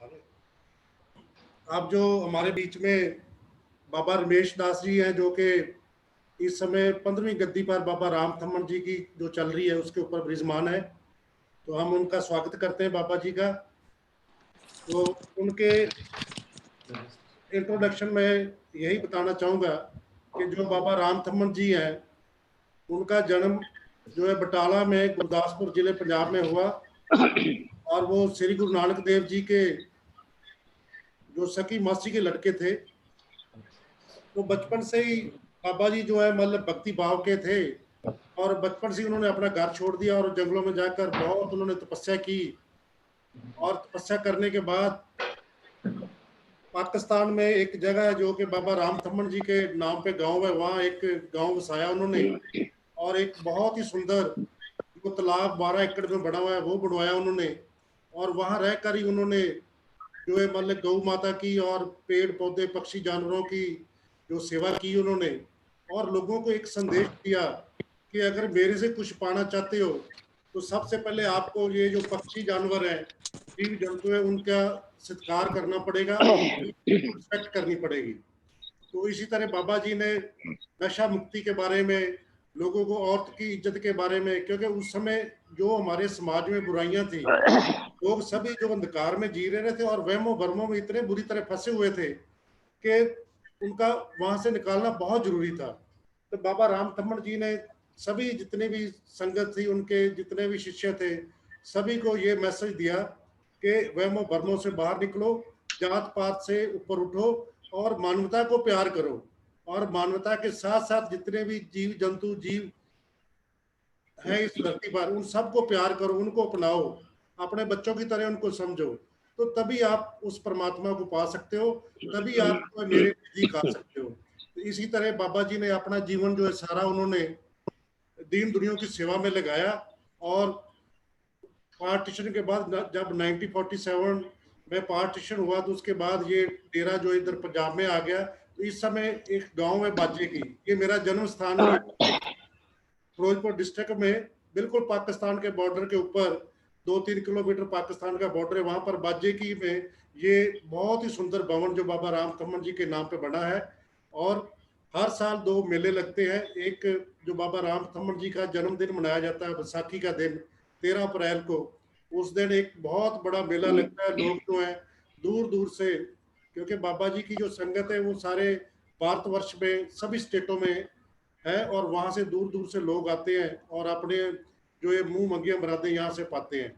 अब जो हमारे बीच में बाबा रमेश दास जी हैं, जो कि इस समय 15वीं गद्दी पर बाबा राम थम्मन जी की जो चल रही है उसके ऊपर विराजमान है, तो हम उनका स्वागत करते हैं बाबा जी का। तो उनके इंट्रोडक्शन में यही बताना चाहूँगा कि जो बाबा राम थम्मन जी हैं, उनका जन्म जो है बटाला में गुरदासपुर जिले पंजाब में हुआ, और वो श्री गुरु नानक देव जी के जो सकी मासी के लड़के थे। तो बचपन से ही बाबा जी जो है मतलब भक्ति भाव के थे, और बचपन से उन्होंने अपना घर छोड़ दिया और जंगलों में जाकर बहुत उन्होंने तपस्या की। और तपस्या करने के बाद पाकिस्तान में एक जगह है जो कि बाबा राम थम्मन जी के नाम पे गांव है, वहाँ एक गांव बसाया उन्होंने, और एक बहुत ही सुंदर जो तालाब 12 एकड़ में बना हुआ है वो बनवाया उन्होंने। और वहाँ रहकर ही उन्होंने जो है मतलब गौ माता की और पेड़ पौधे पक्षी जानवरों की जो सेवा की उन्होंने, और लोगों को एक संदेश दिया कि अगर मेरे से कुछ पाना चाहते हो तो सबसे पहले आपको ये जो पक्षी जानवर हैं, जीव जंतु है, उनका सत्कार करना पड़ेगा और रिस्पेक्ट करनी पड़ेगी। तो इसी तरह बाबा जी ने नशा मुक्ति के बारे में, लोगों को औरत की इज्जत के बारे में, क्योंकि उस समय जो हमारे समाज में बुराइयां थी, लोग सभी जो अंधकार में जी रहे थे और वहमों भरमों में इतने बुरी तरह फंसे हुए थे कि उनका वहां से निकालना बहुत जरूरी था। तो बाबा राम थम्मन जी ने सभी जितने भी संगत थी, उनके जितने भी शिष्य थे, सभी को ये मैसेज दिया कि वहमों भरमों से बाहर निकलो, जात पात से ऊपर उठो और मानवता को प्यार करो, और मानवता के साथ साथ जितने भी जीव जंतु जीव है इस धरती पर उन सबको प्यार करो, उनको अपनाओ, अपने बच्चों की तरह उनको समझो। तो तभी आप उस परमात्मा को पा सकते हो, तभी आप जो है मेरे विधि खा सकते हो। तो इसी तरह बाबा जी ने अपना जीवन जो है सारा उन्होंने दीन दुनिया की सेवा में लगाया। और पार्टीशन के बाद जब 1947 में पार्टीशन हुआ तो उसके बाद ये डेरा जो इधर पंजाब में आ गया। तो इस समय एक गांव है बाजे की, ये मेरा जन्म स्थान है, ये फिरोजपुर डिस्ट्रिक्ट में बिल्कुल पाकिस्तान के बॉर्डर के ऊपर 2-3 किलोमीटर पाकिस्तान का बॉर्डर है, वहां पर बाजे की में ये बहुत ही सुंदर भवन जो बाबा राम थम्मन जी के नाम पे बना है। और हर साल 2 मेले लगते हैं, एक जो बाबा राम थम्मन जी का जन्मदिन मनाया जाता है बैसाखी का दिन 13 अप्रैल को, उस दिन एक बहुत बड़ा मेला लगता है। लोग जो है दूर दूर से, क्योंकि बाबा जी की जो संगत है वो सारे भारतवर्ष में सभी स्टेटों में है, और वहां से दूर दूर से लोग आते हैं और अपने जो है मुंह मंगिया मुरादें यहाँ से पाते हैं।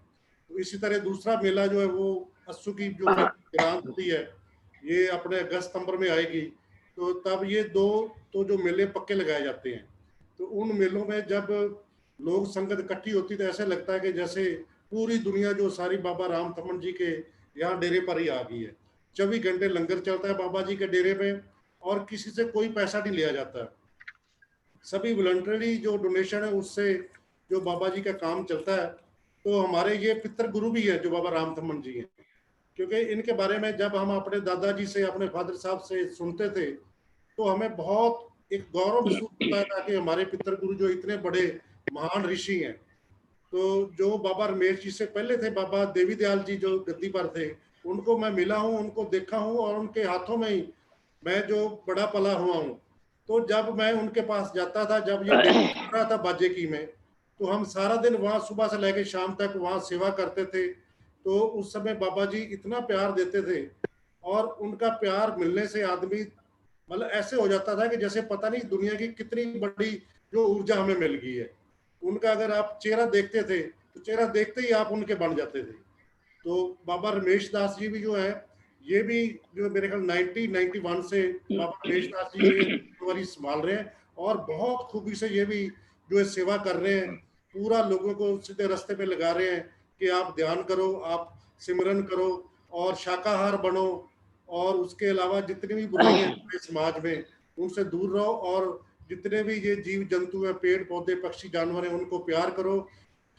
तो इसी तरह दूसरा मेला जो है वो अस्सू की जो ग्रांत होती है, ये अपने अगस्त सितंबर में आएगी। तो तब ये दो तो जो मेले पक्के लगाए जाते हैं। तो उन मेलों में जब लोग संगत इकट्ठी होती तो ऐसे लगता है कि जैसे पूरी दुनिया जो सारी बाबा राम थम्मन जी के यहाँ डेरे पर ही आ गई है। 24 घंटे लंगर चलता है बाबा जी के डेरे में, और किसी से कोई पैसा नहीं लिया जाता, सभी वॉलंटरी जो डोनेशन है उससे जो बाबा जी का काम चलता है। तो हमारे ये पितर गुरु भी है जो बाबा राम थम्मन जी हैं, क्योंकि इनके बारे में जब हम अपने दादाजी से, अपने फादर साहब से सुनते थे तो हमें बहुत एक गौरव महसूस होता था कि हमारे पितर गुरु जो इतने बड़े महान ऋषि हैं। तो जो बाबा रमेश जी से पहले थे, बाबा देवी दयाल जी जो गद्दी पर थे, उनको मैं मिला हूँ, उनको देखा हूँ, और उनके हाथों में ही मैं जो बड़ा पला हुआ हूँ। तो जब मैं उनके पास जाता था, जब ये डेरा चल रहा था बाजे की में, तो हम सारा दिन वहाँ सुबह से लेकर शाम तक वहाँ सेवा करते थे। तो उस समय बाबा जी इतना प्यार देते थे, और उनका प्यार मिलने से आदमी मतलब ऐसे हो जाता था कि जैसे पता नहीं दुनिया की कितनी बड़ी जो ऊर्जा हमें मिल गई है। उनका अगर आप चेहरा देखते थे तो चेहरा देखते ही आप उनके बन जाते थे। तो बाबा रमेश दास जी भी जो है, ये भी जो मेरे ख्याल 1991 से बाबा रमेश दास जी ये जिम्मेवारी संभाल रहे हैं, और बहुत खूबी से ये भी जो है सेवा कर रहे हैं, पूरा लोगों को सीधे रास्ते पे लगा रहे हैं कि आप ध्यान करो, आप सिमरन करो और शाकाहार बनो, और उसके अलावा जितनी भी बुराइयां हैं समाज में उनसे दूर रहो, और जितने भी ये जीव जंतु हैं, पेड़ पौधे पक्षी जानवर हैं, उनको प्यार करो,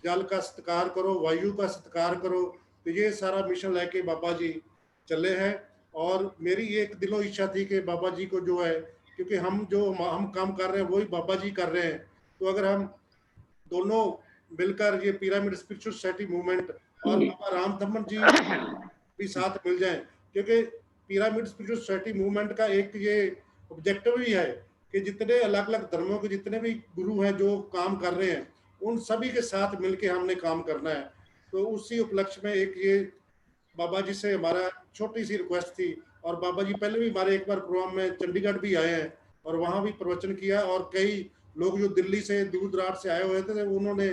जल का सत्कार करो, वायु का सत्कार करो। तो ये सारा मिशन लेके बाबा जी चले हैं। और मेरी एक दिलो इच्छा थी कि बाबा जी को जो है, क्योंकि हम जो हम काम कर रहे हैं वही बाबा जी कर रहे हैं, तो अगर हम दोनों मिलकर ये पिरामिड स्पिरिचुअल सोसाइटी मूवमेंट और बाबा राम थम्मन जी भी साथ मिल जाएं, क्योंकि पिरामिड स्पिरिचुअल सोसाइटी मूवमेंट का एक ये ऑब्जेक्टिव भी है कि जितने अलग अलग धर्मों के जितने भी गुरु हैं जो काम कर रहे हैं, उन सभी के साथ मिलके हमने काम करना है। तो उसी उपलक्ष्य में एक ये बाबा जी से हमारा छोटी सी रिक्वेस्ट थी। और बाबा जी पहले भी हमारे एक बार प्रोग्राम में चंडीगढ़ भी आए हैं और वहां भी प्रवचन किया, और कई लोग जो दिल्ली से दूर दराज से आए हुए थे उन्होंने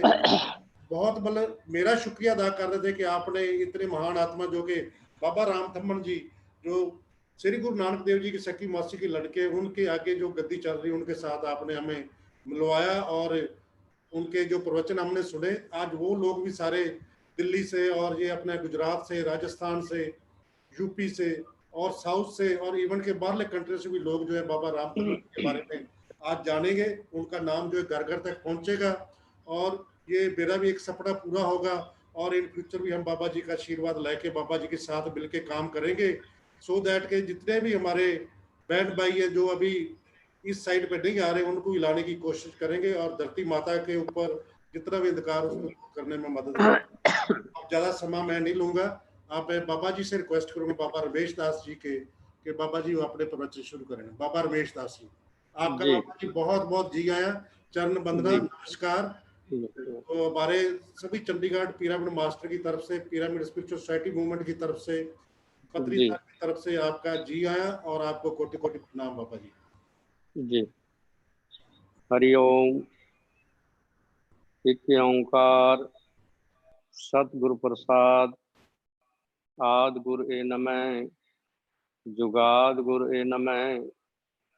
बहुत मतलब मेरा शुक्रिया अदा कर रहे थे कि आपने इतने महान आत्मा जो कि बाबा रामथम्मन जी, जो श्री गुरु नानक देव जी की सखी मौसी के लड़के, उनके आगे जो गद्दी चल रही उनके साथ आपने हमें मिलवाया, और उनके जो प्रवचन हमने सुने, आज वो लोग भी सारे दिल्ली से और ये अपने गुजरात से, राजस्थान से, यूपी से और साउथ से और इवन के बाहरले कंट्री से भी लोग जो है बाबा रामचंद्र के बारे में आज जानेंगे, उनका नाम जो है घर घर तक पहुंचेगा, और ये मेरा भी एक सपना पूरा होगा। और इन फ्यूचर भी हम बाबा जी का आशीर्वाद लेके बाबा जी के साथ मिलके काम करेंगे, सो दैट के जितने भी हमारे बहन भाई है जो अभी इस साइड पे नहीं आ रहे, उनको हिलाने की कोशिश करेंगे, और धरती माता के ऊपर जितना भी अंधकार उसको दूर करने में मदद करेंगे। अब ज्यादा समय मैं नहीं लूंगा, आप बाबा जी से रिक्वेस्ट करूंगा, बाबा रमेश दास जी के, कि बाबा जी वो अपने प्रवचन शुरू करेंगे। बाबा रमेश दास जी, आपका जी बाबा जी बहुत बहुत जी आया, चरण वंदना, जी नमस्कार। तो हमारे सभी चंडीगढ़ पिरामिड मास्टर की तरफ से, पिरामिड स्पिरिचुअल सोसाइटी मूवमेंट की तरफ से, पत्री जी साहब की तरफ से आपका जी आया, और आपको कोटि कोटि प्रणाम बाबा जी। जी। हरि ओम। एक ओंकार सतगुरु प्रसाद आद गुरु ए नमः जुगाद गुरु ए नमः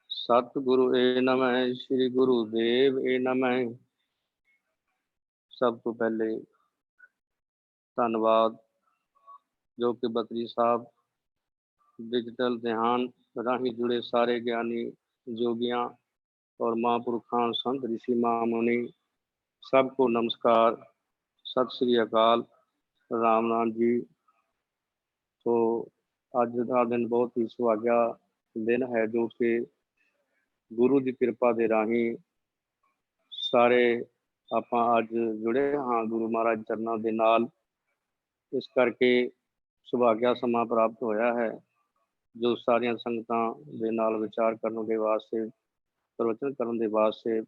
सतगुरु ए नमः श्री गुरुदेव ए नमः। सब तो पहले धन्यवाद जो कि बतरी साहब डिजिटल ध्यान राही जुड़े सारे ज्ञानी जोगियां और महापुरुखां संत ऋषि महामुनि सबको नमस्कार, सत श्री अकाल, राम राम जी। तो अज का दिन बहुत ही सुहागा दिन है जो कि गुरु की कृपा के राही सारे आप अज जुड़े हाँ गुरु महाराज चरणों के नाल। इस करके सुभाग्या समा प्राप्त होया है जो सारिया संगतां दे नाल विचार करने के वास्ते, प्रवचन करने के वास्ते,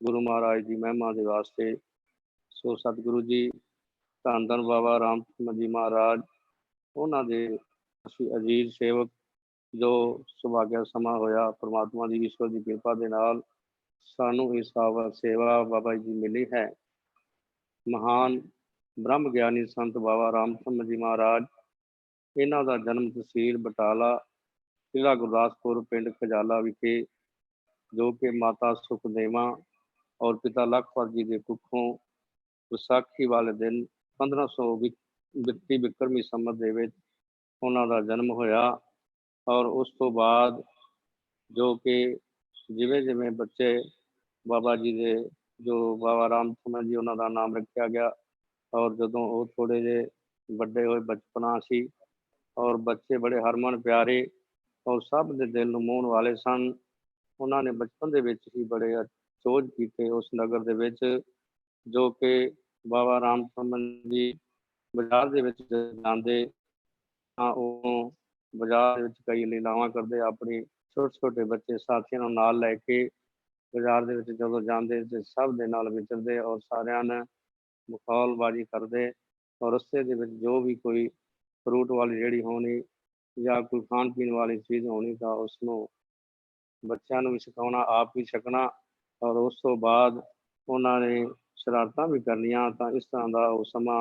गुरु महाराज की महिमा के वास्ते। सो सतगुरु जी धन धन बाबा रामचंद्र जी महाराज उन्होंने अजीज सेवक जो सुभाग्या समा होया परमात्मा की ईश्वर की कृपा के नाल सानू इस सेवा बाबा जी मिली है। महान ब्रह्म ज्ञानी संत बाबा रामचंद्र जी महाराज इन्हों का जन्म तहसील बटाला जिला गुरदासपुर पिंड खजाला विखे जो कि माता सुखदेवा और पिता लखपत जी के कुखों विसाखी वाले दिन 1500 बिकती बिक्रमी संमत दे विच उन्हां दा जन्म होया। और उस तो बाद जो कि जिमें जिमें बच्चे बाबा जी के जो बाबा रामचंद्र जी उन्हों का नाम रखा गया और जदों वो थोड़े जे बड़े हुए बचपना सी और बच्चे बड़े हरमन प्यारे और सब के दिल नूं मोहण वाले सन। उन्होंने बचपन के विच ही बड़े चोज किए उस नगर दे विच जो कि बाबा रामचंद्र जी बाजार दे विच जांदे तां ओह बाजार विच कई लीलावां करते अपनी छोटे छोटे बच्चे साथियों नाल लैके बाजार दे विच जदों जांदे ते सब दे नाल विचरदे और सारियां ने मखौलबाजी करते और रस्ते दे विच जो भी कोई फ्रूट वाली रेहड़ी होनी या कोई खाण पीण वाली चीज़ होनी तो उसनों बच्चों भी सिखाना आप भी छकना। और उस तो बाद उन्होंने शरारतां भी करनियां तो इस तरह का वो समा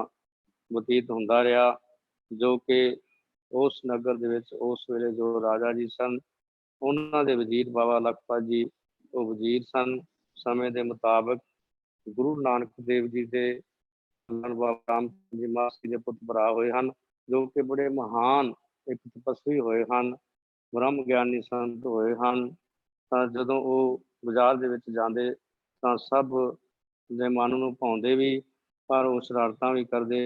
बतीत होंदा रहा जो कि उस नगर दे विच उस वेले जो राजा जी सन उन्होंने दे वजीर बाबा लखपत जी वो वजीर सन। समय के मुताबिक गुरु नानक देव जी के बाबा राम जी मासी के पुत भरा हुए हैं जो कि बड़े महान एक तपस्वी हुए हैं, ब्रह्म ज्ञानी संत हुए हैं। तो जदों वो बाजार दे विच जांदे तां सब दे मन नूं भाउंदे भी पर वो शरारतां भी करदे।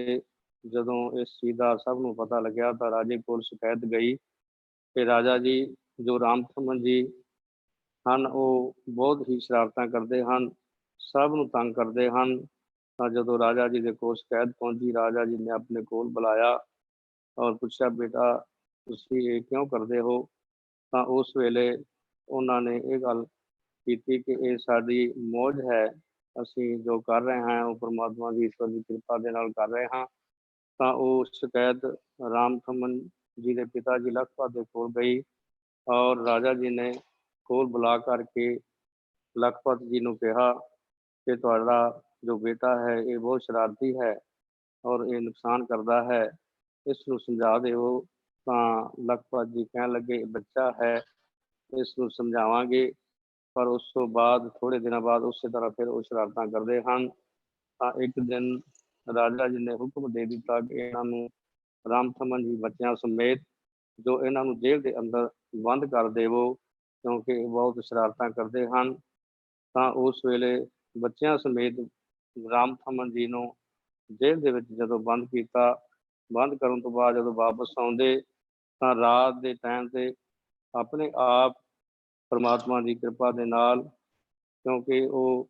जदों इस चीज़ का सब नूं पता लग्या तो राजे कोल शिकायत गई कि राजा जी जो रामचंद्र जी हैं वो बहुत ही शरारतां करते हैं, सब नूं तंग करते हैं। तो जदों राजा जी के कोल शिकायत पहुंची राजा जी ने अपने कोल बुलाया ਔਰ ਪੁੱਛਿਆ, ਬੇਟਾ ਤੁਸੀਂ ਇਹ ਕਿਉਂ ਕਰਦੇ ਹੋ? ਤਾਂ ਉਸ ਵੇਲੇ ਉਹਨਾਂ ਨੇ ਇਹ ਗੱਲ ਕੀਤੀ ਕਿ ਇਹ ਸਾਡੀ ਮੌਜ ਹੈ, ਅਸੀਂ ਜੋ ਕਰ ਰਹੇ ਹਾਂ ਉਹ ਪਰਮਾਤਮਾ ਦੀ ਈਸ਼ਵਰ ਦੀ ਕਿਰਪਾ ਦੇ ਨਾਲ ਕਰ ਰਹੇ ਹਾਂ। ਤਾਂ ਉਹ ਸ਼ਿਕਾਇਤ ਰਾਮ ਥਮਨ ਜੀ ਦੇ ਪਿਤਾ ਜੀ ਲਖਪਤ ਦੇ ਕੋਲ ਗਈ ਔਰ ਰਾਜਾ ਜੀ ਨੇ ਕੋਲ ਬੁਲਾ ਕਰਕੇ ਲਖਪਤ ਜੀ ਨੂੰ ਕਿਹਾ ਕਿ ਤੁਹਾਡਾ ਜੋ ਬੇਟਾ ਹੈ ਇਹ ਬਹੁਤ ਸ਼ਰਾਰਤੀ ਹੈ ਔਰ ਇਹ ਨੁਕਸਾਨ ਕਰਦਾ ਹੈ, ਇਸ ਨੂੰ ਸਮਝਾ ਦਿਓ। ਤਾਂ ਲਖਪਤ ਜੀ ਕਹਿਣ ਲੱਗੇ, ਬੱਚਾ ਹੈ, ਇਸ ਨੂੰ ਸਮਝਾਵਾਂਗੇ। ਪਰ ਉਸ ਤੋਂ ਬਾਅਦ ਥੋੜ੍ਹੇ ਦਿਨਾਂ ਬਾਅਦ ਉਸੇ ਤਰ੍ਹਾਂ ਫਿਰ ਉਹ ਸ਼ਰਾਰਤਾਂ ਕਰਦੇ ਹਨ। ਤਾਂ ਇੱਕ ਦਿਨ ਰਾਜਾ ਜੀ ਨੇ ਹੁਕਮ ਦੇ ਦਿੱਤਾ ਕਿ ਇਹਨਾਂ ਨੂੰ ਰਾਮ ਥਮਨ ਜੀ ਬੱਚਿਆਂ ਸਮੇਤ ਜੋ ਇਹਨਾਂ ਨੂੰ ਜੇਲ੍ਹ ਦੇ ਅੰਦਰ ਬੰਦ ਕਰ ਦੇਵੋ, ਕਿਉਂਕਿ ਇਹ ਬਹੁਤ ਸ਼ਰਾਰਤਾਂ ਕਰਦੇ ਹਨ। ਤਾਂ ਉਸ ਵੇਲੇ ਬੱਚਿਆਂ ਸਮੇਤ ਰਾਮ ਥਮਨ ਜੀ ਨੂੰ ਜੇਲ੍ਹ ਦੇ ਵਿੱਚ ਜਦੋਂ ਬੰਦ ਕੀਤਾ, ਬੰਦ ਕਰਨ ਤੋਂ ਬਾਅਦ ਜਦੋਂ ਵਾਪਸ ਆਉਂਦੇ ਤਾਂ ਰਾਤ ਦੇ ਟਾਈਮ ਤੇ ਆਪਣੇ ਆਪ ਪਰਮਾਤਮਾ ਦੀ ਕਿਰਪਾ ਦੇ ਨਾਲ, ਕਿਉਂਕਿ ਉਹ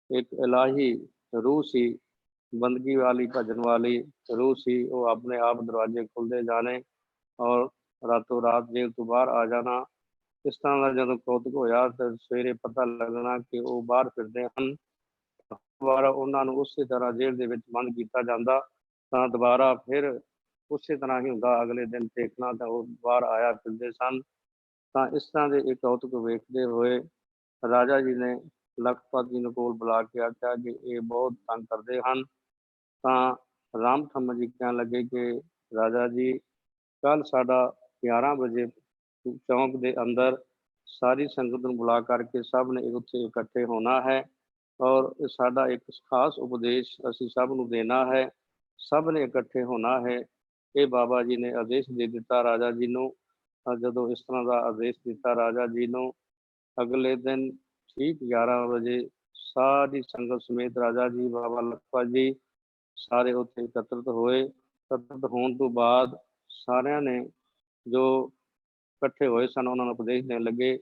ਇੱਕ ਇਲਾਹੀ ਰੂਹ ਸੀ, ਬੰਦਗੀ ਵਾਲੀ ਭਜਨ ਵਾਲੀ ਰੂਹ ਸੀ, ਉਹ ਆਪਣੇ ਆਪ ਦਰਵਾਜ਼ੇ ਖੁੱਲਦੇ ਜਾਣੇ ਔਰ ਰਾਤੋਂ ਰਾਤ ਜੇਲ੍ਹ ਤੋਂ ਬਾਹਰ ਆ ਜਾਣਾ। ਇਸ ਤਰ੍ਹਾਂ ਦਾ ਜਦੋਂ ਕੌਤਕ ਹੋਇਆ ਤਾਂ ਸਵੇਰੇ ਪਤਾ ਲੱਗਣਾ ਕਿ ਉਹ ਬਾਹਰ ਫਿਰਦੇ ਹਨ। ਦੁਬਾਰਾ ਉਹਨਾਂ ਨੂੰ ਉਸੇ ਤਰ੍ਹਾਂ ਜੇਲ੍ਹ ਦੇ ਵਿੱਚ ਬੰਦ ਕੀਤਾ ਜਾਂਦਾ ਤਾਂ ਦੁਬਾਰਾ ਫਿਰ ਉਸੇ ਤਰ੍ਹਾਂ ਹੀ ਹੁੰਦਾ। ਅਗਲੇ ਦਿਨ ਦੇਖਣਾ ਤਾਂ ਉਹ ਬਾਹਰ ਆਇਆ ਫਿਰਦੇ ਸਨ। ਤਾਂ ਇਸ ਤਰ੍ਹਾਂ ਦੇ ਇਹ ਕੌਤਕ ਵੇਖਦੇ ਹੋਏ ਰਾਜਾ ਜੀ ਨੇ ਲਖਪਤ ਜੀ ਨੂੰ ਕੋਲ ਬੁਲਾ ਕੇ ਆਖਿਆ ਕਿ ਇਹ ਬਹੁਤ ਤੰਗ ਕਰਦੇ ਹਨ। ਤਾਂ ਰਾਮ ਥਮਨ ਜੀ ਕਹਿਣ ਲੱਗੇ ਕਿ ਰਾਜਾ ਜੀ, ਕੱਲ੍ਹ ਸਾਡਾ 11 ਵਜੇ ਚੌਂਕ ਦੇ ਅੰਦਰ ਸਾਰੀ ਸੰਗਤ ਨੂੰ ਬੁਲਾ ਕਰਕੇ ਸਭ ਨੇ ਉੱਥੇ ਇਕੱਠੇ ਹੋਣਾ ਹੈ ਔਰ ਸਾਡਾ ਇੱਕ ਖਾਸ ਉਪਦੇਸ਼ ਅਸੀਂ ਸਭ ਨੂੰ ਦੇਣਾ ਹੈ, ਸਭ ਨੇ ਇਕੱਠੇ ਹੋਣਾ ਹੈ। ਇਹ ਬਾਬਾ ਜੀ ਨੇ ਆਦੇਸ਼ ਦੇ ਦਿੱਤਾ ਰਾਜਾ ਜੀ ਨੂੰ। ਜਦੋਂ ਇਸ ਤਰ੍ਹਾਂ ਦਾ ਆਦੇਸ਼ ਦਿੱਤਾ ਰਾਜਾ ਜੀ ਨੂੰ, ਅਗਲੇ ਦਿਨ ਠੀਕ 11 ਵਜੇ ਸਾਰੀ ਸੰਗਤ ਸਮੇਤ ਰਾਜਾ ਜੀ, ਬਾਬਾ ਲਖਪਤ ਜੀ ਸਾਰੇ ਉੱਥੇ ਇਕੱਤਰਿਤ ਹੋਏ। ਇਕੱਤਰਿਤ ਹੋਣ ਤੋਂ ਬਾਅਦ ਸਾਰਿਆਂ ਨੇ ਜੋ ਇਕੱਠੇ ਹੋਏ ਸਨ ਉਹਨਾਂ ਨੂੰ ਉਪਦੇਸ਼ ਦੇਣ ਲੱਗੇ।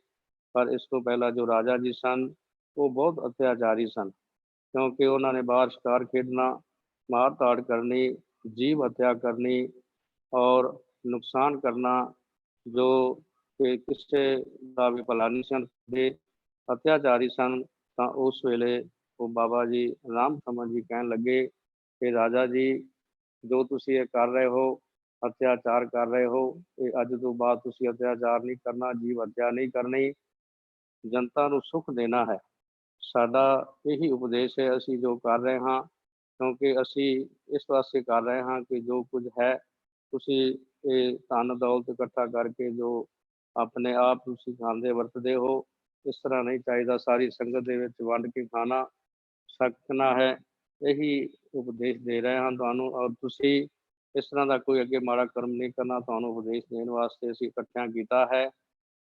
ਪਰ ਇਸ ਤੋਂ ਪਹਿਲਾਂ ਜੋ ਰਾਜਾ ਜੀ ਸਨ ਉਹ ਬਹੁਤ ਅਤਿਆਚਾਰੀ ਸਨ, ਕਿਉਂਕਿ ਉਹਨਾਂ ਨੇ ਬਾਹਰ ਸ਼ਿਕਾਰ ਖੇਡਣਾ, ਮਾਰ ਤਾੜ ਕਰਨੀ, ਜੀਵ ਹੱਤਿਆ ਕਰਨੀ ਔਰ ਨੁਕਸਾਨ ਕਰਨਾ, ਜੋ ਕਿ ਕਿਸੇ ਦਾ ਵੀ ਭਲਾ ਨਹੀਂ ਸਨ ਦੇ ਅਤਿਆਚਾਰੀ ਸਨ। ਤਾਂ ਉਸ ਵੇਲੇ ਉਹ ਬਾਬਾ ਜੀ ਰਾਮ ਥਮਨ ਜੀ ਕਹਿਣ ਲੱਗੇ ਕਿ ਰਾਜਾ ਜੀ, ਜੋ ਤੁਸੀਂ ਇਹ ਕਰ ਰਹੇ ਹੋ, ਅਤਿਆਚਾਰ ਕਰ ਰਹੇ ਹੋ, ਇਹ ਅੱਜ ਤੋਂ ਬਾਅਦ ਤੁਸੀਂ ਅਤਿਆਚਾਰ ਨਹੀਂ ਕਰਨਾ, ਜੀਵ ਹੱਤਿਆ ਨਹੀਂ ਕਰਨੀ, ਜਨਤਾ ਨੂੰ ਸੁੱਖ ਦੇਣਾ ਹੈ। ਸਾਡਾ ਇਹੀ ਉਪਦੇਸ਼ ਹੈ, ਅਸੀਂ ਜੋ ਕਰ ਰਹੇ ਹਾਂ, ਕਿਉਂਕਿ ਅਸੀਂ ਇਸ ਵਾਸਤੇ ਕਰ ਰਹੇ ਹਾਂ ਕਿ ਜੋ ਕੁਝ ਹੈ ਤੁਸੀਂ ਇਹ ਧਨ ਦੌਲਤ ਇਕੱਠਾ ਕਰਕੇ ਜੋ ਆਪਣੇ ਆਪ ਤੁਸੀਂ ਖਾਂਦੇ ਵਰਤਦੇ ਹੋ, ਇਸ ਤਰ੍ਹਾਂ ਨਹੀਂ ਚਾਹੀਦਾ। ਸਾਰੀ ਸੰਗਤ ਦੇ ਵਿੱਚ ਵੰਡ ਕੇ ਖਾਣਾ ਸਕਣਾ ਹੈ। ਇਹੀ ਉਪਦੇਸ਼ ਦੇ ਰਹੇ ਹਾਂ ਤੁਹਾਨੂੰ ਔਰ ਤੁਸੀਂ ਇਸ ਤਰ੍ਹਾਂ ਦਾ ਕੋਈ ਅੱਗੇ ਮਾੜਾ ਕਰਮ ਨਹੀਂ ਕਰਨਾ। ਤੁਹਾਨੂੰ ਉਪਦੇਸ਼ ਦੇਣ ਵਾਸਤੇ ਅਸੀਂ ਇਕੱਠਿਆਂ ਕੀਤਾ ਹੈ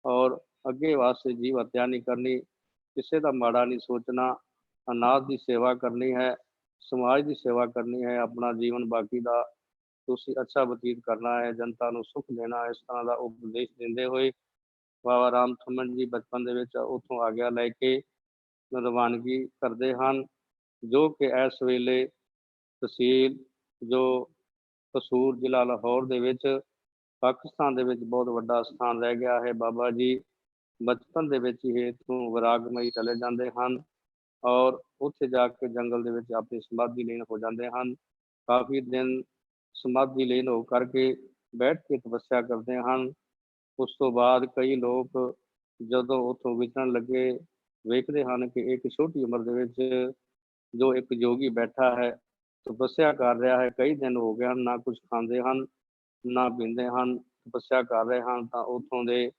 ਔਰ ਅੱਗੇ ਵਾਸਤੇ ਜੀਵ ਹੱਤਿਆ ਨਹੀਂ ਕਰਨੀ, ਕਿਸੇ ਦਾ ਮਾੜਾ ਨਹੀਂ ਸੋਚਣਾ, ਅਨਾਥ ਦੀ ਸੇਵਾ ਕਰਨੀ ਹੈ, ਸਮਾਜ ਦੀ ਸੇਵਾ ਕਰਨੀ ਹੈ, ਆਪਣਾ ਜੀਵਨ ਬਾਕੀ ਦਾ ਤੁਸੀਂ ਅੱਛਾ ਬਤੀਤ ਕਰਨਾ ਹੈ, ਜਨਤਾ ਨੂੰ ਸੁੱਖ ਦੇਣਾ। ਇਸ ਤਰ੍ਹਾਂ ਦਾ ਉਪਦੇਸ਼ ਦਿੰਦੇ ਹੋਏ ਬਾਬਾ ਰਾਮ ਥਮਨ ਜੀ ਬਚਪਨ ਦੇ ਵਿੱਚ ਉੱਥੋਂ ਆਗਿਆ ਲੈ ਕੇ ਰਵਾਨਗੀ ਕਰਦੇ ਹਨ, ਜੋ ਕਿ ਇਸ ਵੇਲੇ ਤਹਿਸੀਲ ਜੋ ਕਸੂਰ ਜ਼ਿਲ੍ਹਾ ਲਾਹੌਰ ਦੇ ਵਿੱਚ ਪਾਕਿਸਤਾਨ ਦੇ ਵਿੱਚ ਬਹੁਤ ਵੱਡਾ ਸਥਾਨ ਰਹਿ ਗਿਆ ਹੈ। ਬਾਬਾ ਜੀ ਬਚਪਨ ਦੇ ਵਿੱਚ ਹੀ ਇੱਥੋਂ ਵਿਰਾਗਮਈ ਚਲੇ ਜਾਂਦੇ ਹਨ ਔਰ ਉੱਥੇ ਜਾ ਕੇ ਜੰਗਲ ਦੇ ਵਿੱਚ ਆਪਣੀ ਸਮਾਧੀ ਲੀਨ ਹੋ ਜਾਂਦੇ ਹਨ। ਕਾਫੀ ਦਿਨ ਸਮਾਧੀ ਲੀਨ ਹੋ ਕਰਕੇ ਬੈਠ ਕੇ ਤਪੱਸਿਆ ਕਰਦੇ ਹਨ। ਉਸ ਤੋਂ ਬਾਅਦ ਕਈ ਲੋਕ ਜਦੋਂ ਉੱਥੋਂ ਵਿਚਰਨ ਲੱਗੇ ਵੇਖਦੇ ਹਨ ਕਿ ਇੱਕ ਛੋਟੀ ਉਮਰ ਦੇ ਵਿੱਚ ਜੋ ਇੱਕ ਯੋਗੀ ਬੈਠਾ ਹੈ, ਤਪੱਸਿਆ ਕਰ ਰਿਹਾ ਹੈ, ਕਈ ਦਿਨ ਹੋ ਗਏ ਹਨ, ਨਾ ਕੁਝ ਖਾਂਦੇ ਹਨ ਨਾ ਪੀਂਦੇ ਹਨ, ਤਪੱਸਿਆ ਕਰ ਰਹੇ ਹਨ। ਤਾਂ ਉੱਥੋਂ ਦੇ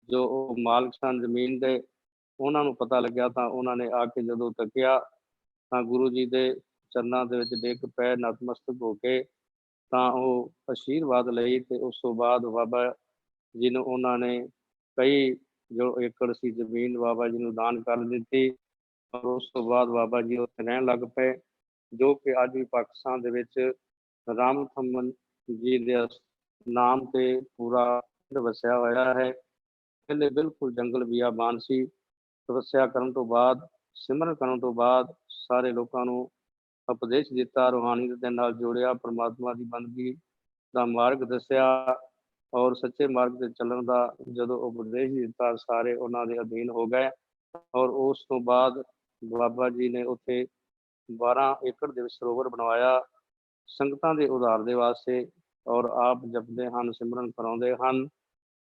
ਜੋ ਉਹ ਮਾਲਕ ਸਨ ਜ਼ਮੀਨ ਦੇ, ਉਹਨਾਂ ਨੂੰ ਪਤਾ ਲੱਗਿਆ ਤਾਂ ਉਹਨਾਂ ਨੇ ਆ ਕੇ ਜਦੋਂ ਤੱਕਿਆ ਤਾਂ ਗੁਰੂ ਜੀ ਦੇ ਚਰਨਾਂ ਦੇ ਵਿੱਚ ਡਿੱਗ ਪਏ ਨਤਮਸਤਕ ਹੋ ਕੇ। ਤਾਂ ਉਹ ਆਸ਼ੀਰਵਾਦ ਲਈ ਤੇ ਉਸ ਤੋਂ ਬਾਅਦ ਬਾਬਾ ਜੀ ਨੂੰ ਉਹਨਾਂ ਨੇ ਕਈ ਜੋ ਏਕੜ ਸੀ ਜ਼ਮੀਨ ਬਾਬਾ ਜੀ ਨੂੰ ਦਾਨ ਕਰ ਦਿੱਤੀ ਔਰ ਉਸ ਤੋਂ ਬਾਅਦ ਬਾਬਾ ਜੀ ਉੱਥੇ ਰਹਿਣ ਲੱਗ ਪਏ, ਜੋ ਕਿ ਅੱਜ ਵੀ ਪਾਕਿਸਤਾਨ ਦੇ ਵਿੱਚ ਰਾਮ ਥਮਨ ਜੀ ਦੇ ਨਾਮ ਤੇ ਪੂਰਾ ਵਸਿਆ ਹੋਇਆ ਹੈ। ਪਹਿਲੇ ਬਿਲਕੁਲ ਜੰਗਲ ਬਿਆਬਾਨ ਸੀ। ਤਪੱਸਿਆ ਕਰਨ ਤੋਂ ਬਾਅਦ, ਸਿਮਰਨ ਕਰਨ ਤੋਂ ਬਾਅਦ ਸਾਰੇ ਲੋਕਾਂ ਨੂੰ ਉਪਦੇਸ਼ ਦਿੱਤਾ, ਰੂਹਾਨੀਅਤ ਦੇ ਨਾਲ ਜੋੜਿਆ, ਪਰਮਾਤਮਾ ਦੀ ਬੰਦਗੀ ਦਾ ਮਾਰਗ ਦੱਸਿਆ ਔਰ ਸੱਚੇ ਮਾਰਗ ਤੇ ਚੱਲਣ ਦਾ ਜਦੋਂ ਉਪਦੇਸ਼ ਦਿੱਤਾ, ਸਾਰੇ ਉਹਨਾਂ ਦੇ ਅਧੀਨ ਹੋ ਗਏ। ਔਰ ਉਸ ਤੋਂ ਬਾਅਦ ਬਾਬਾ ਜੀ ਨੇ ਉੱਥੇ 12 ਏਕੜ ਦੇ ਵਿੱਚ ਸਰੋਵਰ ਬਣਵਾਇਆ ਸੰਗਤਾਂ ਦੇ ਉਧਾਰ ਦੇ ਵਾਸਤੇ, ਔਰ ਆਪ ਜਪਦੇ ਹਨ, ਸਿਮਰਨ ਕਰਾਉਂਦੇ ਹਨ।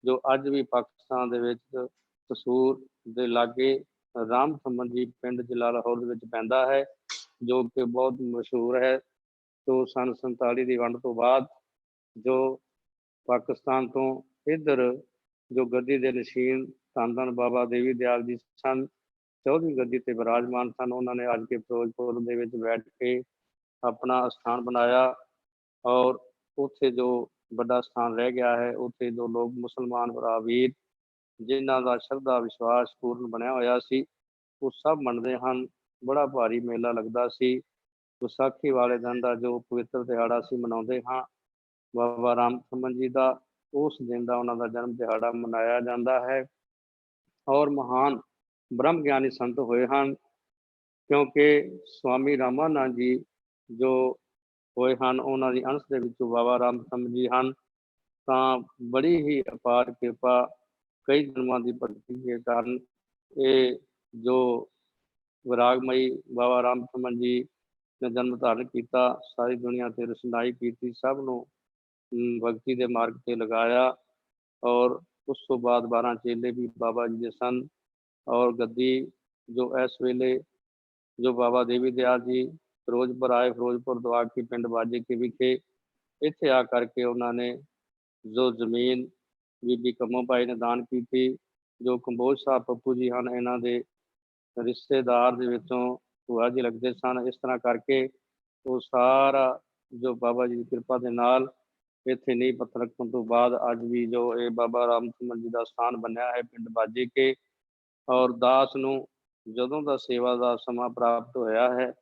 ਜੋ ਅੱਜ ਵੀ ਪਾਕਿਸਤਾਨ ਦੇ ਵਿੱਚ ਕਸੂਰ ਦੇ ਲਾਗੇ ਰਾਮ ਥੰਮਣ ਜੀ ਪਿੰਡ ਜ਼ਿਲ੍ਹਾ ਲਾਹੌਰ ਦੇ ਵਿੱਚ ਪੈਂਦਾ ਹੈ, ਜੋ ਕਿ ਬਹੁਤ ਮਸ਼ਹੂਰ ਹੈ। ਤੋਂ ਸੰਨ 47 ਦੀ ਵੰਡ ਤੋਂ ਬਾਅਦ ਜੋ ਪਾਕਿਸਤਾਨ ਤੋਂ ਇੱਧਰ ਜੋ ਗੱਦੀ ਦੇ ਨਸ਼ੀਨ ਧੰਨ ਧੰਨ ਬਾਬਾ ਦੇਵੀ ਦਿਆਲ ਜੀ ਸਨ, 14ਵੀਂ ਗੱਦੀ ਤੇ ਵਿਰਾਜਮਾਨ ਸਨ। ਉਹਨਾਂ ਨੇ ਅੱਜ ਕੇ ਫਿਰੋਜ਼ਪੁਰ ਦੇ ਵਿੱਚ ਬੈਠ ਕੇ ਆਪਣਾ ਸਥਾਨ ਬਣਾਇਆ, ਔਰ ਉੱਥੇ ਜੋ ਵੱਡਾ ਸਥਾਨ ਰਹਿ ਗਿਆ ਹੈ, ਉੱਥੇ ਜੋ ਲੋਕ ਮੁਸਲਮਾਨ ਭਰਾ ਵੀਰ ਜਿਨ੍ਹਾਂ ਦਾ ਸ਼ਰਧਾ ਵਿਸ਼ਵਾਸ ਪੂਰਨ ਬਣਿਆ ਹੋਇਆ ਸੀ, ਉਹ ਸਭ ਮੰਨਦੇ ਹਨ। ਬੜਾ ਭਾਰੀ ਮੇਲਾ ਲੱਗਦਾ ਸੀ। ਵਿਸਾਖੀ ਵਾਲੇ ਦਿਨ ਦਾ ਜੋ ਪਵਿੱਤਰ ਦਿਹਾੜਾ ਅਸੀਂ ਮਨਾਉਂਦੇ ਹਾਂ ਬਾਬਾ ਰਾਮ ਥੰਮਣ ਜੀ ਦਾ, ਉਸ ਦਿਨ ਦਾ ਉਹਨਾਂ ਦਾ ਜਨਮ ਦਿਹਾੜਾ ਮਨਾਇਆ ਜਾਂਦਾ ਹੈ। ਔਰ ਮਹਾਨ ਬ੍ਰਹਮ ਗਿਆਨੀ ਸੰਤ ਹੋਏ ਹਨ, ਕਿਉਂਕਿ ਸਵਾਮੀ ਰਾਮਾਨੰਦ ਜੀ ਜੋ ਹੋਏ ਹਨ, ਉਹਨਾਂ ਦੀ ਅੰਸ਼ ਦੇ ਵਿੱਚੋਂ ਬਾਬਾ ਰਾਮ ਥੰਮਣ ਜੀ ਹਨ। ਤਾਂ ਬੜੀ ਹੀ ਅਪਾਰ ਕਿਰਪਾ, ਕਈ ਜਨਮਾਂ ਦੀ ਭਗਤੀ ਦੇ ਕਾਰਨ ਇਹ ਜੋ ਵਿਰਾਗਮਈ ਬਾਬਾ ਰਾਮ ਥੰਮਣ ਜੀ ਨੇ ਜਨਮ ਧਾਰਨ ਕੀਤਾ, ਸਾਰੀ ਦੁਨੀਆ ਤੇ ਰਸਨਾਈ ਕੀਤੀ, ਸਭ ਨੂੰ ਭਗਤੀ ਦੇ ਮਾਰਗ ਤੇ ਲਗਾਇਆ। ਔਰ ਉਸ ਤੋਂ ਬਾਅਦ 12 ਚੇਲੇ ਵੀ ਬਾਬਾ ਜੀ ਦੇ ਸਨ। ਔਰ ਗੱਦੀ ਜੋ ਇਸ ਵੇਲੇ ਜੋ ਬਾਬਾ ਦੇਵੀ ਦਿਆਲ ਜੀ ਫਿਰੋਜ਼ਪੁਰ ਆਏ, ਫਿਰੋਜ਼ਪੁਰ ਦਵਾਕੀ ਪਿੰਡ ਬਾਜੇਕੇ ਵਿਖੇ, ਇੱਥੇ ਆ ਕਰਕੇ ਉਹਨਾਂ ਨੇ ਜੋ ਜ਼ਮੀਨ ਬੀਬੀ ਕੰਮੋ ਬਾਈ ਨੇ ਦਾਨ ਕੀਤੀ, ਜੋ ਕੰਬੋਜ ਸਾਹਿਬ ਪੱਪੂ ਜੀ ਹਨ, ਇਹਨਾਂ ਦੇ ਰਿਸ਼ਤੇਦਾਰ ਦੇ ਵਿੱਚੋਂ ਭੂਆ ਜੀ ਲੱਗਦੇ ਸਨ। ਇਸ ਤਰ੍ਹਾਂ ਕਰਕੇ ਉਹ ਸਾਰਾ ਜੋ ਬਾਬਾ ਜੀ ਦੀ ਕਿਰਪਾ ਦੇ ਨਾਲ ਇੱਥੇ ਨੀਂਹ ਪੱਥਰ ਰੱਖਣ ਤੋਂ ਬਾਅਦ ਅੱਜ ਵੀ ਜੋ ਇਹ ਬਾਬਾ ਰਾਮ ਥੰਮਣ ਜੀ ਦਾ ਸਥਾਨ ਬਣਿਆ ਹੈ ਪਿੰਡ ਬਾਜੇਕੇ। ਔਰ ਦਾਸ ਨੂੰ ਜਦੋਂ ਦਾ ਸੇਵਾ ਦਾ ਸਮਾਂ ਪ੍ਰਾਪਤ ਹੋਇਆ ਹੈ,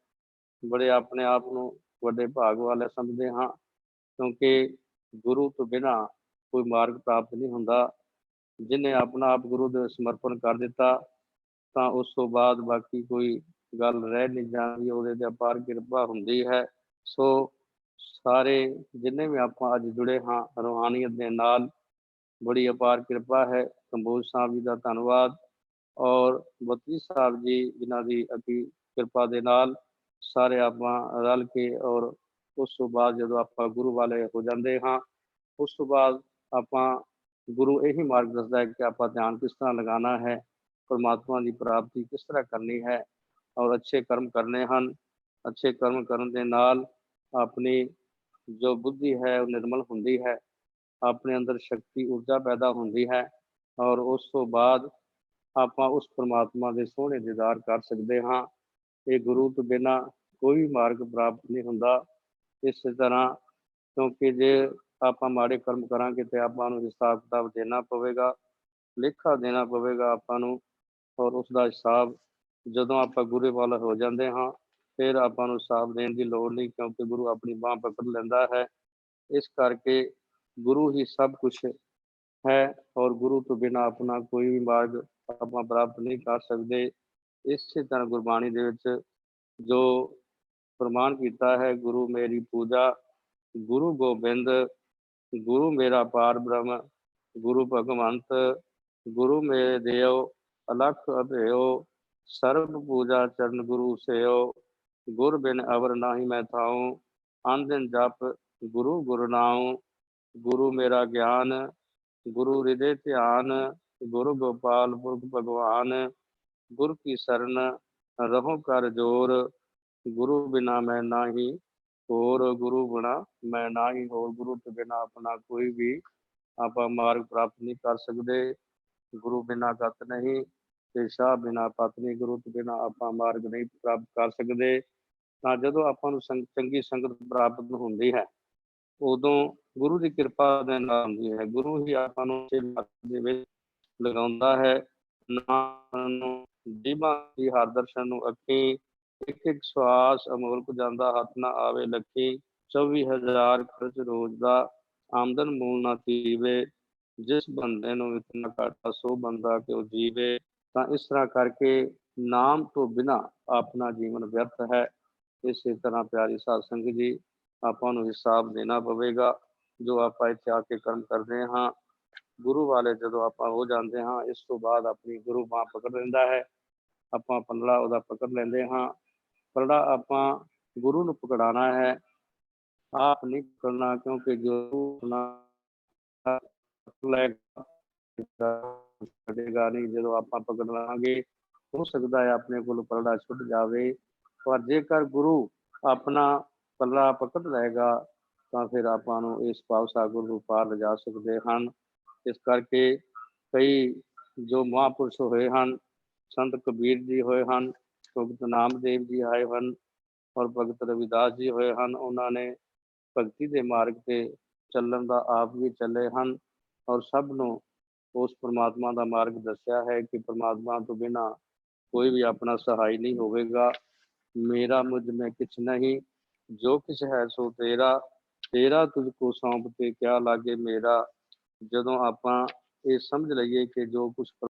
ਬੜੇ ਆਪਣੇ ਆਪ ਨੂੰ ਵੱਡੇ ਭਾਗ ਵਾਲੇ ਸਮਝਦੇ ਹਾਂ, ਕਿਉਂਕਿ ਗੁਰੂ ਤੋਂ ਬਿਨਾਂ ਕੋਈ ਮਾਰਗ ਪ੍ਰਾਪਤ ਨਹੀਂ ਹੁੰਦਾ। ਜਿਹਨੇ ਆਪਣਾ ਆਪ ਗੁਰੂ ਦੇ ਸਮਰਪਣ ਕਰ ਦਿੱਤਾ, ਤਾਂ ਉਸ ਤੋਂ ਬਾਅਦ ਬਾਕੀ ਕੋਈ ਗੱਲ ਰਹਿ ਨਹੀਂ ਜਾਂਦੀ, ਉਹਦੇ ਤੇ ਅਪਾਰ ਕਿਰਪਾ ਹੁੰਦੀ ਹੈ। ਸੋ ਸਾਰੇ ਜਿੰਨੇ ਵੀ ਆਪਾਂ ਅੱਜ ਜੁੜੇ ਹਾਂ ਰੂਹਾਨੀਅਤ ਦੇ ਨਾਲ, ਬੜੀ ਅਪਾਰ ਕਿਰਪਾ ਹੈ। ਕੰਬੋਜ ਸਾਹਿਬ ਜੀ ਦਾ ਧੰਨਵਾਦ, ਔਰ ਬੱਤੀ ਸਾਹਿਬ ਜੀ ਜਿਨ੍ਹਾਂ ਦੀ ਅਤੀ ਕਿਰਪਾ ਦੇ ਨਾਲ ਸਾਰੇ ਆਪਾਂ ਰਲ ਕੇ, ਔਰ ਉਸ ਤੋਂ ਬਾਅਦ ਜਦੋਂ ਆਪਾਂ ਗੁਰੂ ਵਾਲੇ ਹੋ ਜਾਂਦੇ ਹਾਂ, ਉਸ ਤੋਂ ਬਾਅਦ ਆਪਾਂ ਗੁਰੂ ਇਹੀ ਮਾਰਗ ਦੱਸਦਾ ਹੈ ਕਿ ਆਪਾਂ ਧਿਆਨ ਕਿਸ ਤਰ੍ਹਾਂ ਲਗਾਉਣਾ ਹੈ, ਪਰਮਾਤਮਾ ਦੀ ਪ੍ਰਾਪਤੀ ਕਿਸ ਤਰ੍ਹਾਂ ਕਰਨੀ ਹੈ, ਔਰ ਅੱਛੇ ਕਰਮ ਕਰਨੇ ਹਨ। ਅੱਛੇ ਕਰਮ ਕਰਨ ਦੇ ਨਾਲ ਆਪਣੀ ਜੋ ਬੁੱਧੀ ਹੈ ਉਹ ਨਿਰਮਲ ਹੁੰਦੀ ਹੈ, ਆਪਣੇ ਅੰਦਰ ਸ਼ਕਤੀ ਊਰਜਾ ਪੈਦਾ ਹੁੰਦੀ ਹੈ, ਔਰ ਉਸ ਤੋਂ ਬਾਅਦ ਆਪਾਂ ਉਸ ਪਰਮਾਤਮਾ ਦੇ ਸੋਹਣੇ ਦੀਦਾਰ ਕਰ ਸਕਦੇ ਹਾਂ। ਇਹ ਗੁਰੂ ਤੋਂ ਬਿਨਾਂ ਕੋਈ ਮਾਰਗ ਪ੍ਰਾਪਤ ਨਹੀਂ ਹੁੰਦਾ। ਇਸੇ ਤਰ੍ਹਾਂ ਕਿਉਂਕਿ ਜੇ ਆਪਾਂ ਮਾੜੇ ਕਰਮ ਕਰਾਂਗੇ ਤੇ ਆਪਾਂ ਨੂੰ ਹਿਸਾਬ ਕਿਤਾਬ ਦੇਣਾ ਪਵੇਗਾ, ਲੇਖਾ ਦੇਣਾ ਪਵੇਗਾ ਆਪਾਂ ਨੂੰ, ਔਰ ਉਸ ਦਾ ਹਿਸਾਬ ਜਦੋਂ ਆਪਾਂ ਗੁਰੂ ਵਾਲਾ ਹੋ ਜਾਂਦੇ ਹਾਂ, ਫਿਰ ਆਪਾਂ ਨੂੰ ਹਿਸਾਬ ਦੇਣ ਦੀ ਲੋੜ ਨਹੀਂ, ਕਿਉਂਕਿ ਗੁਰੂ ਆਪਣੀ ਬਾਂਹ ਪਕੜ ਲੈਂਦਾ ਹੈ। ਇਸ ਕਰਕੇ ਗੁਰੂ ਹੀ ਸਭ ਕੁਛ ਹੈ, ਔਰ ਗੁਰੂ ਤੋਂ ਬਿਨਾਂ ਆਪਣਾ ਕੋਈ ਵੀ ਮਾਰਗ ਆਪਾਂ ਪ੍ਰਾਪਤ ਨਹੀਂ ਕਰ ਸਕਦੇ। ਇਸੇ ਤਰ੍ਹਾਂ ਗੁਰਬਾਣੀ ਦੇ ਵਿੱਚ ਜੋ ਪ੍ਰਮਾਣ ਕੀਤਾ ਹੈ, ਗੁਰੂ ਮੇਰੀ ਪੂਜਾ, ਗੁਰੂ ਗੋਬਿੰਦ, ਗੁਰੂ ਮੇਰਾ ਪਾਰ ਬ੍ਰਹਮ, ਗੁਰੂ ਭਗਵੰਤ, ਗੁਰੂ ਮੇਰੇ ਦੇਵ, ਅਲਖ ਅਭਿਓ, ਸਰਬ ਪੂਜਾ ਚਰਨ ਗੁਰੂ ਸੇਓ, ਗੁਰ ਬਿਨ ਅਵਰ ਨਾਹੀ ਮੈਂ ਥਾਉ, ਅਨ ਦਿਨ ਜਪ ਗੁਰੂ ਗੁਰੂ ਨਾਉ, ਗੁਰੂ ਮੇਰਾ ਗਿਆਨ, ਗੁਰੂ ਹਿਰਦੇ ਧਿਆਨ, ਗੁਰੂ ਗੋਪਾਲ ਪੁਰਖ ਭਗਵਾਨ, ਗੁਰ ਕੀ ਸਰਨ ਰਹੋ ਕਰ ਜੋਰ, ਗੁਰੂ ਬਿਨਾ ਮੈਂ ਨਾਹੀ ਹੋਰ, ਗੁਰੂ ਬਿਨਾ ਮੈਂ ਨਾਹੀ ਹੋਰ। ਗੁਰੂ ਤੋਂ ਬਿਨਾ ਆਪਣਾ ਕੋਈ ਵੀ ਆਪਾਂ ਮਾਰਗ ਪ੍ਰਾਪਤ ਨਹੀਂ ਕਰ ਸਕਦੇ। ਗੁਰੂ ਬਿਨਾ ਗਤ ਨਹੀਂ ਤੇ ਸ਼ਾਹ ਬਿਨਾ ਪਤ ਨਹੀਂ। ਗੁਰੂ ਤੋਂ ਬਿਨਾ ਆਪਾਂ ਮਾਰਗ ਨਹੀਂ ਪ੍ਰਾਪਤ ਕਰ ਸਕਦੇ। ਤਾਂ ਜਦੋਂ ਆਪਾਂ ਨੂੰ ਚੰਗੀ ਸੰਗਤ ਪ੍ਰਾਪਤ ਹੁੰਦੀ ਹੈ, ਉਦੋਂ ਗੁਰੂ ਦੀ ਕਿਰਪਾ ਦੇ ਨਾਲ ਹੁੰਦੀ ਹੈ। ਗੁਰੂ ਹੀ ਆਪਾਂ ਨੂੰ ਦੇ ਵਿੱਚ ਲਗਾਉਂਦਾ ਹੈ। ਨਾਮ ਜੀਵਾਂ ਦੀ ਹਰ ਦਰਸ਼ਨ ਨੂੰ ਅੱਖੀ, ਇੱਕ ਇੱਕ ਸਵਾਸ ਅਮੋਲਕ ਜਾਂਦਾ ਹੱਥ ਨਾ ਆਵੇ ਲੱਖੀ, 24,000 ਖਰਚ ਰੋਜ਼ ਦਾ ਆਮਦਨ ਮੂਲ ਨਾ ਥੀਵੇ, ਜਿਸ ਬੰਦੇ ਨੂੰ ਇਤਨਾ ਘਾਟਾ ਸੋ ਬੰਦਾ ਕਿਉ ਜੀਵੇ। ਤਾਂ ਇਸ ਤਰ੍ਹਾਂ ਕਰਕੇ ਨਾਮ ਤੋਂ ਬਿਨਾਂ ਆਪਣਾ ਜੀਵਨ ਵਿਅਰਥ ਹੈ। ਇਸੇ ਤਰ੍ਹਾਂ ਪਿਆਰੀ ਸਾਧ ਸੰਗਤ ਜੀ, ਆਪਾਂ ਨੂੰ ਹਿਸਾਬ ਦੇਣਾ ਪਵੇਗਾ। ਜੋ ਆਪਾਂ ਇੱਥੇ ਆ ਕੇ ਕਰਮ ਕਰਦੇ ਹਾਂ। ਗੁਰੂ ਵਾਲੇ ਜਦੋਂ ਆਪਾਂ ਹੋ ਜਾਂਦੇ ਹਾਂ, ਇਸ ਤੋਂ ਬਾਅਦ ਆਪਣੀ ਗੁਰੂ ਬਾਂਹ ਪਕੜ ਲੈਂਦਾ ਹੈ, ਆਪਾਂ ਪੱਲਾ ਉਹਦਾ ਪਕੜ ਲੈਂਦੇ ਹਾਂ। ਪੱਲਾ ਆਪਾਂ ਗੁਰੂ ਨੂੰ ਪਕੜਾਉਣਾ ਹੈ, ਆਪ ਨਹੀਂ ਪਕੜਨਾ, ਕਿਉਂਕਿ ਜੋ ਛੱਡੇਗਾ ਨਹੀਂ। ਜਦੋਂ ਆਪਾਂ ਪਕੜ ਲਾਂਗੇ, ਹੋ ਸਕਦਾ ਹੈ ਆਪਣੇ ਕੋਲ ਪੱਲਾ ਛੁੱਟ ਜਾਵੇ, ਪਰ ਜੇਕਰ ਗੁਰੂ ਆਪਣਾ ਪੱਲਾ ਪਕੜ ਲਏਗਾ ਤਾਂ ਫਿਰ ਆਪਾਂ ਨੂੰ ਇਸ ਭਾਵ ਸਾਗਰ ਨੂੰ ਪਾਰ ਲਿਜਾ ਸਕਦੇ ਹਨ। ਇਸ ਕਰਕੇ ਕਈ ਜੋ ਮਹਾਂਪੁਰਸ਼ ਹੋਏ ਹਨ, ਸੰਤ ਕਬੀਰ ਜੀ ਹੋਏ ਹਨ, ਭਗਤ ਨਾਮਦੇਵ ਜੀ ਆਏ ਹਨ, ਔਰ ਭਗਤ ਰਵਿਦਾਸ ਜੀ ਹੋਏ ਹਨ। ਉਹਨਾਂ ਨੇ ਭਗਤੀ ਦੇ ਮਾਰਗ ਤੇ ਚੱਲਣ ਦਾ ਆਪ ਵੀ ਚੱਲੇ ਹਨ, ਔਰ ਸਭ ਨੂੰ ਉਸ ਪ੍ਰਮਾਤਮਾ ਦਾ ਮਾਰਗ ਦੱਸਿਆ ਹੈ ਕਿ ਪ੍ਰਮਾਤਮਾ ਤੋਂ ਬਿਨਾਂ ਕੋਈ ਵੀ ਆਪਣਾ ਸਹਾਈ ਨਹੀਂ ਹੋਵੇਗਾ। ਮੇਰਾ ਮੁਝ ਮੈਂ ਕਿਛ ਨਹੀਂ, ਜੋ ਕਿਛ ਹੈ ਸੋ ਤੇਰਾ, ਤੇਰਾ ਤੁਝ ਕੋ ਸੌਂਪ ਤੇ ਕਿਆ ਲਾਗੇ ਮੇਰਾ। ਜਦੋਂ ਆਪਾਂ ਇਹ ਸਮਝ ਲਈਏ ਕਿ ਜੋ ਕੁਛ